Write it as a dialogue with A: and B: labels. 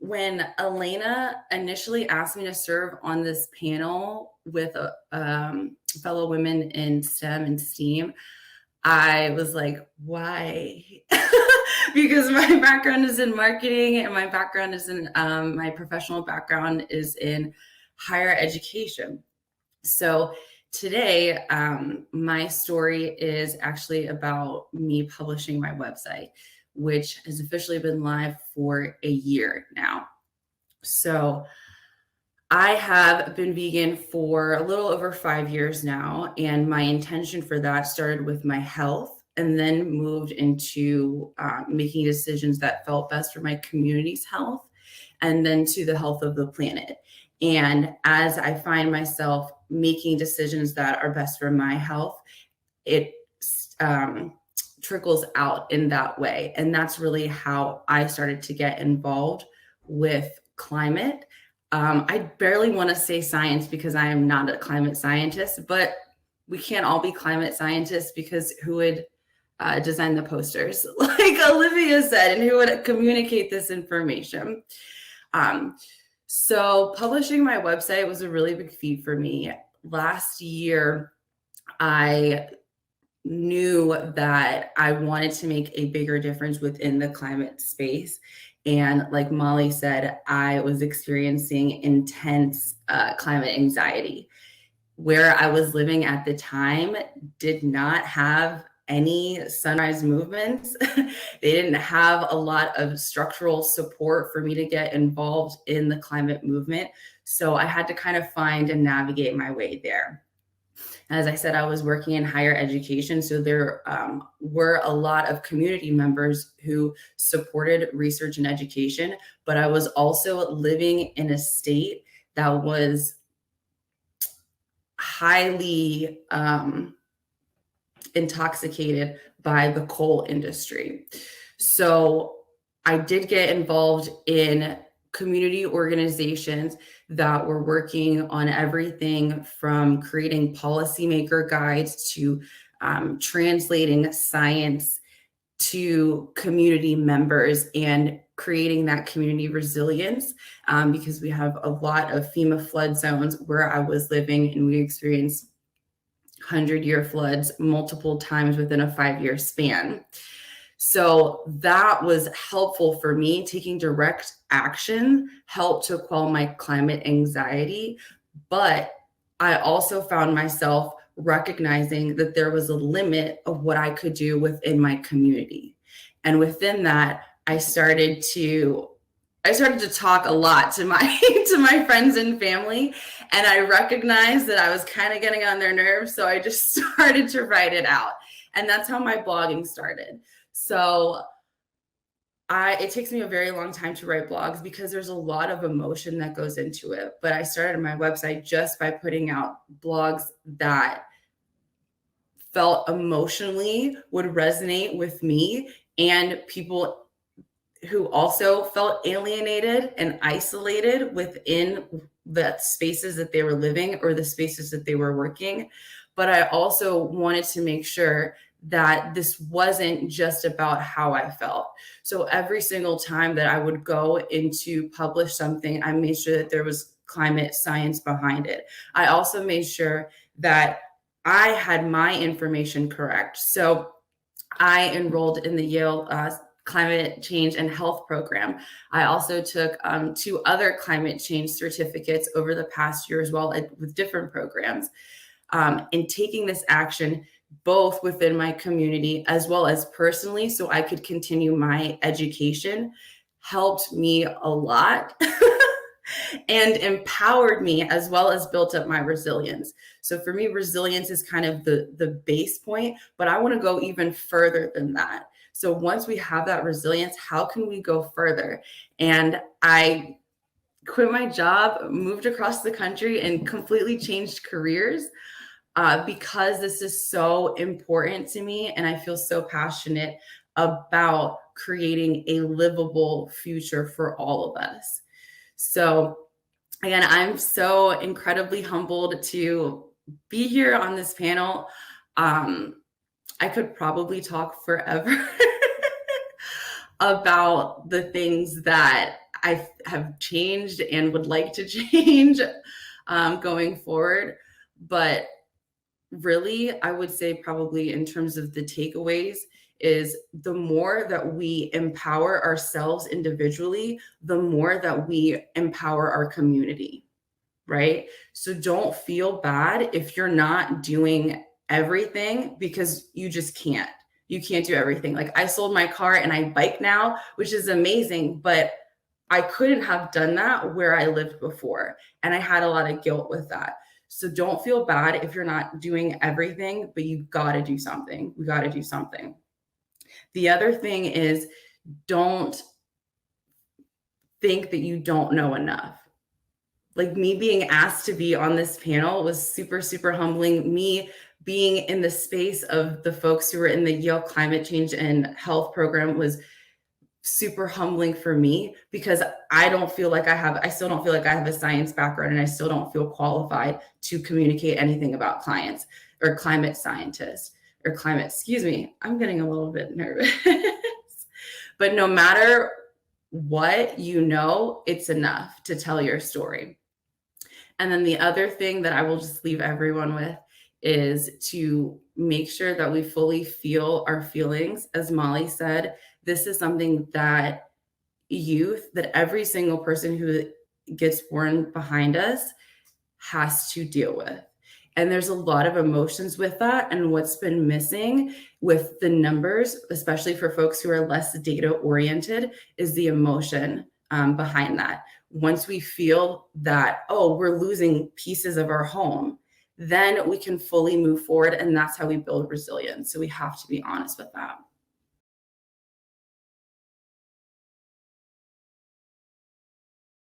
A: when Elena initially asked me to serve on this panel with fellow women in STEM and STEAM, I was like, why? Because my background is in marketing and my background is in, my professional background is in higher education. So today, my story is actually about me publishing my website, which has officially been live for a year now. So I have been vegan for a little over 5 years now, and my intention for that started with my health and then moved into making decisions that felt best for my community's health and then to the health of the planet. And as I find myself making decisions that are best for my health, it trickles out in that way. And that's really how I started to get involved with climate. I barely want to say science because I am not a climate scientist, but we can't all be climate scientists because who would design the posters, like Olivia said, and who would communicate this information? So publishing my website was a really big feat for me. Last year, I knew that I wanted to make a bigger difference within the climate space. And like Molly said, I was experiencing intense climate anxiety. Where I was living at the time did not have any sunrise movements. They didn't have a lot of structural support for me to get involved in the climate movement. So I had to kind of find and navigate my way there. As I said, I was working in higher education, so there were a lot of community members who supported research and education, but I was also living in a state that was highly intoxicated by the coal industry. So I did get involved in community organizations that were working on everything from creating policymaker guides to translating science to community members and creating that community resilience, because we have a lot of FEMA flood zones where I was living, and we experienced 100-year floods multiple times within a 5-year span. So that was helpful for me. Taking direct action helped to quell my climate anxiety, but I also found myself recognizing that there was a limit of what I could do within my community. And within that, I started to talk a lot to my to my friends and family, and I recognized that I was kind of getting on their nerves, so I just started to write it out. And that's how my blogging started. So it takes me a very long time to write blogs because there's a lot of emotion that goes into it. But I started my website just by putting out blogs that felt emotionally would resonate with me and people who also felt alienated and isolated within the spaces that they were living or the spaces that they were working. But I also wanted to make sure that this wasn't just about how I felt. So every single time that I would go in to publish something, I made sure that there was climate science behind it. I also made sure that I had my information correct. So I enrolled in the Yale Climate Change and Health Program. I also took 2 other climate change certificates over the past year as well with different programs. And taking this action both within my community as well as personally so I could continue my education helped me a lot and empowered me as well as built up my resilience. So for me, resilience is kind of the base point, but I want to go even further than that. So once we have that resilience, how can we go further? And I quit my job, moved across the country, and completely changed careers because this is so important to me. And I feel so passionate about creating a livable future for all of us. So again, I'm so incredibly humbled to be here on this panel. I could probably talk forever about the things that I have changed and would like to change going forward. But really, I would say probably in terms of the takeaways is the more that we empower ourselves individually, the more that we empower our community, right? So don't feel bad if you're not doing everything, because you just can't. You can't do everything. Like, I sold my car and I bike now, which is amazing, but I couldn't have done that where I lived before. And I had a lot of guilt with that. So don't feel bad if you're not doing everything, but you got to do something. We got to do something. The other thing is, don't think that you don't know enough. Like, me being asked to be on this panel was super, super humbling. Me being in the space of the folks who were in the Yale Climate Change and Health program was super humbling for me, because I still don't feel like I have a science background, and I still don't feel qualified to communicate anything about clients or climate scientists or climate, excuse me, I'm getting a little bit nervous. But no matter what, it's enough to tell your story. And then the other thing that I will just leave everyone with is to make sure that we fully feel our feelings. As Molly said, this is something that every single person who gets born behind us has to deal with. And there's a lot of emotions with that. And what's been missing with the numbers, especially for folks who are less data oriented, is the emotion behind that. Once we feel that, oh, we're losing pieces of our home, then we can fully move forward. And that's how we build resilience. So we have to be honest with that.